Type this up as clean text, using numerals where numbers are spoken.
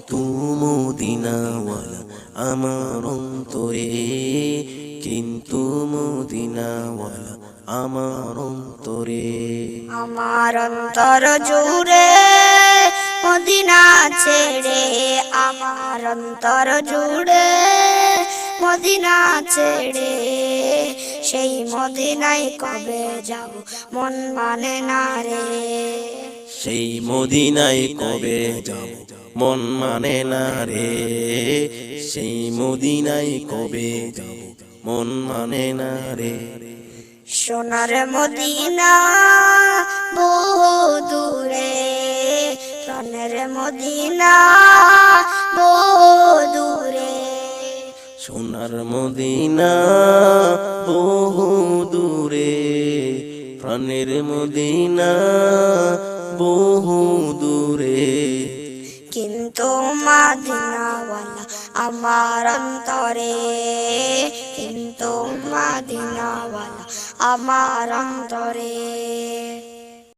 কিন্তু মদিনাওয়ালা আমার অন্তরে, কিন্তু মদিনাওয়ালা আমার অন্তরে। আমার অন্তর জুড়ে মদিনা ছেড়ে, আমার অন্তর জুড়ে মদিনা ছেড়ে, সেই মদিনায় কবে যাব মন মানে না রে। সেই মদিনায় কবে যাব মন মানে না রে, সেই মদিনায় কবে যাব মন মানে না রে। সোনার মদিনা বহু দূরে, প্রাণের মদিনা বহু দূরে। সোনার মদিনা বহু দূরে, প্রাণের মদিনা বহু দূরে। কিন্তু মদিনাওয়ালা আমার অন্তরে, কিন্তু মদিনাওয়ালা আমার অন্তরে।